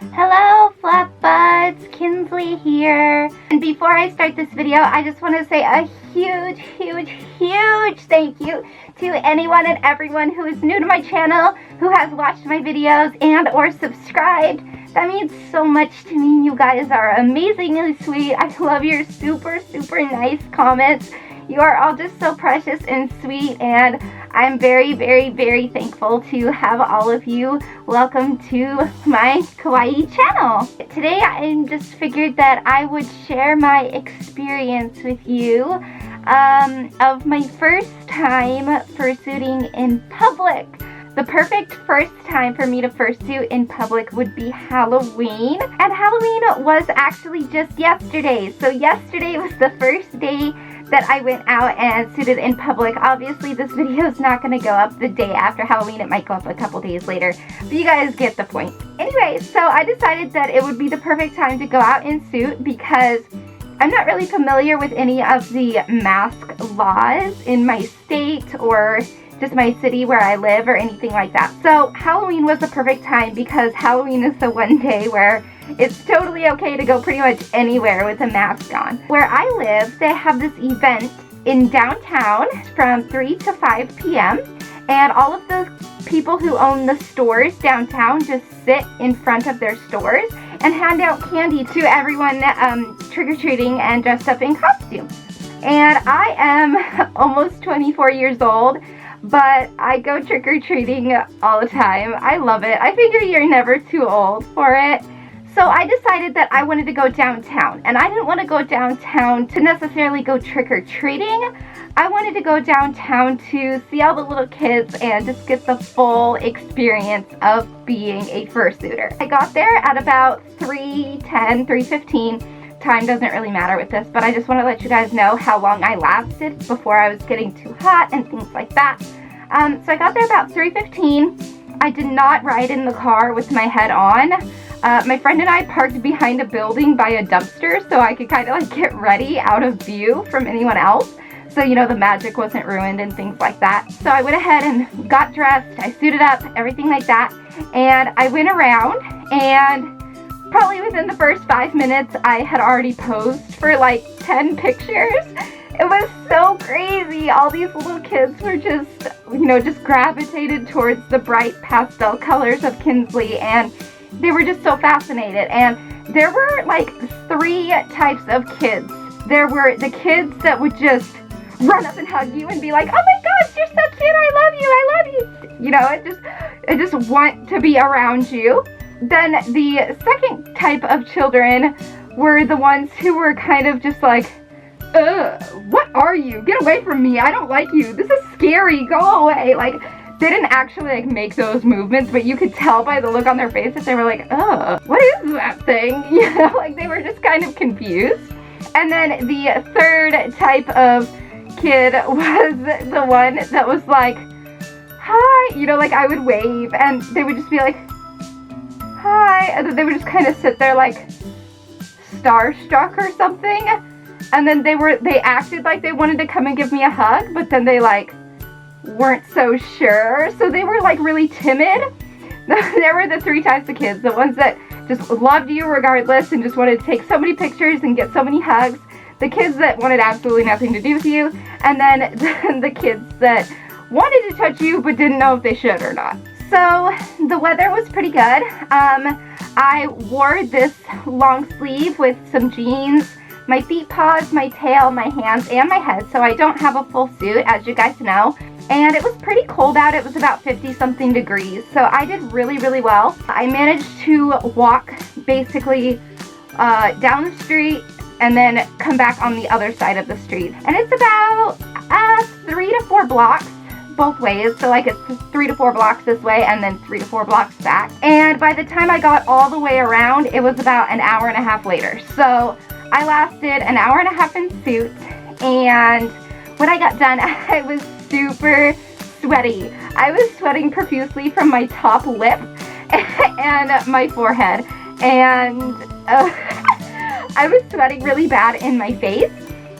Hello Fluff Buds, Kinsley here. And before I start this video, I just want to say a huge thank you to anyone and everyone who is new to my channel, who has watched my videos and or subscribed. That means so much to me. You guys are amazingly sweet. I love your super nice comments. You are all just so precious and sweet, and I'm very thankful to have all of you. Welcome to my kawaii channel. Today I just figured that I would share my experience with you of my first time fursuiting in public. The perfect first time for me to fursuit in public would be Halloween, and Halloween was actually just yesterday. So yesterday was the first day that I went out and suited in public. Obviously this video is not going to go up the day after Halloween. It might go up a couple days later, but you guys get the point. Anyway, so I decided that it would be the perfect time to go out in suit because I'm not really familiar with any of the mask laws in my state or just my city where I live or anything like that. So Halloween was the perfect time because Halloween is the one day where it's totally okay to go pretty much anywhere with a mask on. Where I live, they have this event in downtown from 3 to 5 p.m. and all of the people who own the stores downtown just sit in front of their stores and hand out candy to everyone trick-or-treating and dressed up in costume. And I am almost 24 years old, but I go trick-or-treating all the time. I love it. I figure you're never too old for it. So I decided that I wanted to go downtown, and I didn't want to go downtown to necessarily go trick-or-treating. I wanted to go downtown to see all the little kids and just get the full experience of being a fursuiter. I got there at about 3:10, 3:15. Time doesn't really matter with this, but I just want to let you guys know how long I lasted before I was getting too hot and things like that. So I got there about 3:15. I did not ride in the car with my head on. My friend and I parked behind a building by a dumpster so I could kind of like get ready out of view from anyone else. So, you know, the magic wasn't ruined and things like that. So I went ahead and got dressed, I suited up, everything like that. And I went around, and probably within the first 5 minutes, I had already posed for like 10 pictures. It was so crazy. All these little kids were just, you know, just gravitated towards the bright pastel colors of Kinsley, and they were just so fascinated. And there were like 3 types of kids. There were the kids that would just run up and hug you and be like, oh my gosh, you're so cute, I love you. You know, I just want to be around you. Then the second type of children were the ones who were kind of just like, what are you? Get away from me. I don't like you. This is scary. Go away. Like, they didn't actually like make those movements, but you could tell by the look on their face that they were like, what is that thing? You know, like they were just kind of confused. And then the third type of kid was the one that was like, hi, you know, like I would wave and they would just be like, hi, and then they would just kind of sit there like starstruck or something. And then they acted like they wanted to come and give me a hug, but then they like weren't so sure, so they were like really timid. There were the 3 types of kids: the ones that just loved you regardless and just wanted to take so many pictures and get so many hugs, the kids that wanted absolutely nothing to do with you, and then the kids that wanted to touch you but didn't know if they should or not. So the weather was pretty good. I wore this long sleeve with some jeans, my feet, paws, my tail, my hands, and my head, so I don't have a full suit, as you guys know. And it was pretty cold out. It was about 50-something degrees, so I did really well. I managed to walk basically down the street and then come back on the other side of the street. And it's about 3 to 4 blocks both ways, so like it's 3 to 4 blocks this way and then 3 to 4 blocks back. And by the time I got all the way around, it was about an hour and a half later. So I lasted an hour and a half in suit, and when I got done, I was super sweaty. I was sweating profusely from my top lip and my forehead, and I was sweating really bad in my face.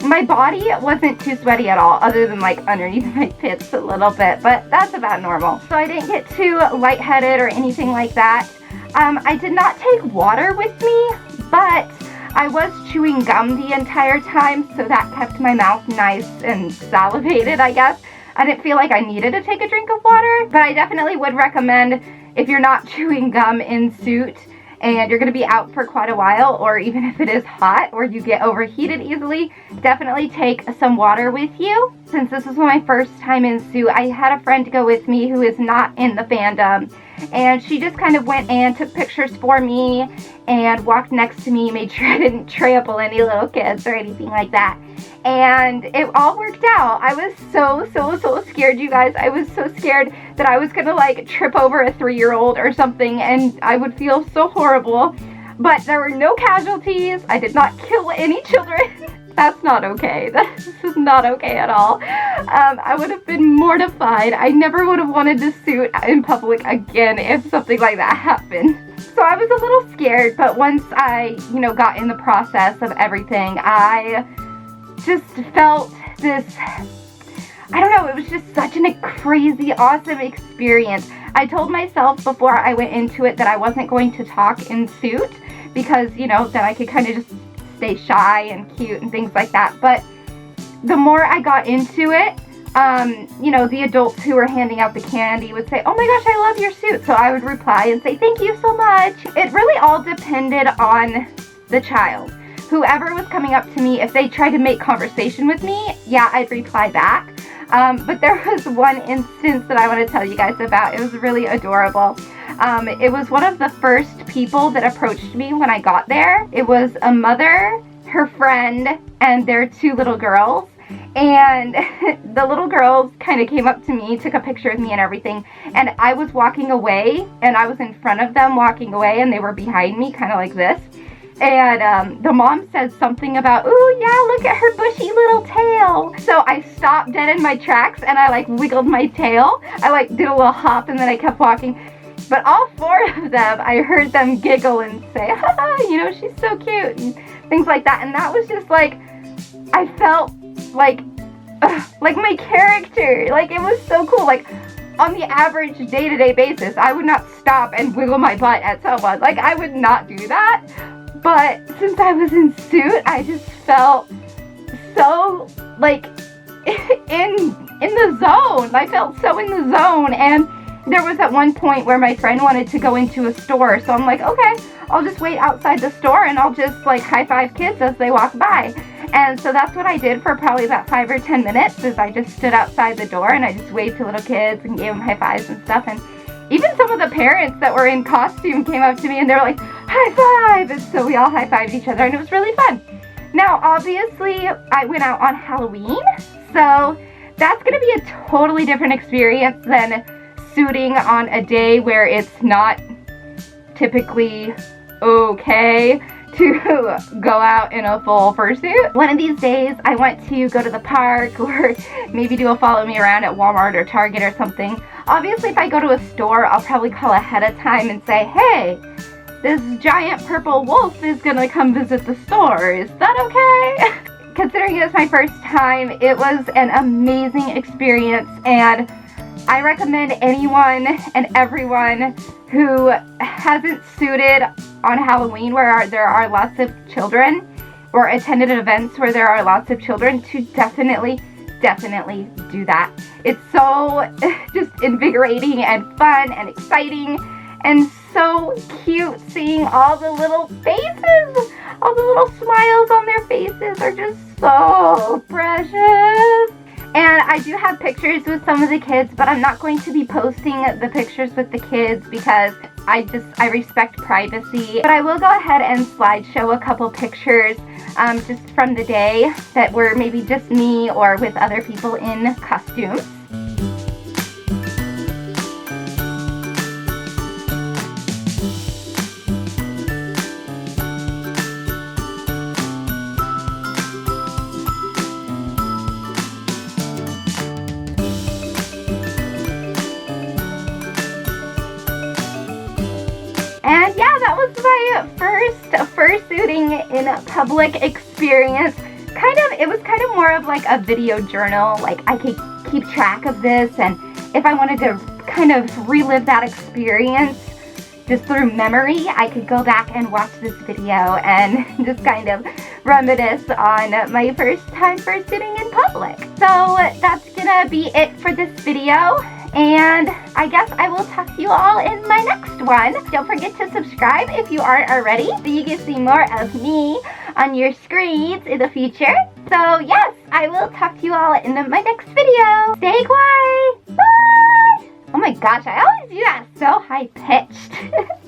My body wasn't too sweaty at all, other than like underneath my pits a little bit, but that's about normal. So I didn't get too lightheaded or anything like that. I did not take water with me, but I was chewing gum the entire time, so that kept my mouth nice and salivated, I guess. I didn't feel like I needed to take a drink of water, but I definitely would recommend, if you're not chewing gum in suit and you're going to be out for quite a while, or even if it is hot or you get overheated easily, definitely take some water with you. Since this is my first time in suit, I had a friend go with me who is not in the fandom, and she just kind of went and took pictures for me and walked next to me, made sure I didn't trample any little kids or anything like that. And it all worked out. I was so scared, you guys. I was so scared that I was gonna like trip over a 3-year-old or something, and I would feel so horrible. But there were no casualties. I did not kill any children. That's not okay. This is not okay at all. I would have been mortified. I never would have wanted to suit in public again if something like that happened. So I was a little scared, but once I, got in the process of everything, I just felt this, I don't know, it was just such a crazy, awesome experience. I told myself before I went into it that I wasn't going to talk in suit because, that I could kind of just stay shy and cute and things like that. But the more I got into it, the adults who were handing out the candy would say, "Oh my gosh, I love your suit." So I would reply and say, "Thank you so much." It really all depended on the child. Whoever was coming up to me, if they tried to make conversation with me, yeah, I'd reply back. But there was one instance that I want to tell you guys about. It was really adorable. It was one of the first people that approached me when I got there. It was a mother, her friend, and their 2 little girls. And the little girls kind of came up to me, took a picture with me and everything. And I was walking away, and I was in front of them walking away, and they were behind me, kind of like this. And the mom said something about, "Ooh, yeah, look at her bushy little tail." So I stopped dead in my tracks, and I wiggled my tail. I did a little hop, and then I kept walking. But all 4 of them, I heard them giggle and say, "Ha, she's so cute," and things like that. And that was just I felt like my character. It was so cool. On the average day-to-day basis, I would not stop and wiggle my butt at someone. I would not do that. But since I was in suit, I just felt so in the zone. I felt so in the zone. And there was at one point where my friend wanted to go into a store, so I'm like, okay, I'll just wait outside the store and I'll just high five kids as they walk by. And so that's what I did for probably about 5 or 10 minutes, is I just stood outside the door and I just waved to little kids and gave them high fives and stuff. And even some of the parents that were in costume came up to me and they were like, "High five!" And so we all high fived each other, and it was really fun. Now, obviously, I went out on Halloween, so that's going to be a totally different experience than suiting on a day where it's not typically okay to go out in a full fursuit. One of these days, I want to go to the park or maybe do a follow me around at Walmart or Target or something. Obviously, if I go to a store, I'll probably call ahead of time and say, "Hey, this giant purple wolf is gonna come visit the store. Is that okay?" Considering it was my first time, it was an amazing experience, and I recommend anyone and everyone who hasn't suited on Halloween where there are lots of children, or attended events where there are lots of children, to definitely do that. It's so just invigorating and fun and exciting and so cute seeing all the little faces. All the little smiles on their faces are just so precious. And I do have pictures with some of the kids, but I'm not going to be posting the pictures with the kids because I respect privacy. But I will go ahead and slideshow a couple pictures just from the day that were maybe just me or with other people in costumes. And yeah, that was my first fursuiting in public experience. It was kind of more of a video journal. I could keep track of this, and if I wanted to kind of relive that experience, just through memory, I could go back and watch this video and just kind of reminisce on my first time fursuiting in public. So that's gonna be it for this video, and I guess I will talk to you all in my next one. Don't forget to subscribe if you aren't already, so you can see more of me on your screens in the future. So yes, I will talk to you all in my next video. Stay kawaii! Bye! Oh my gosh, I always do that so high pitched.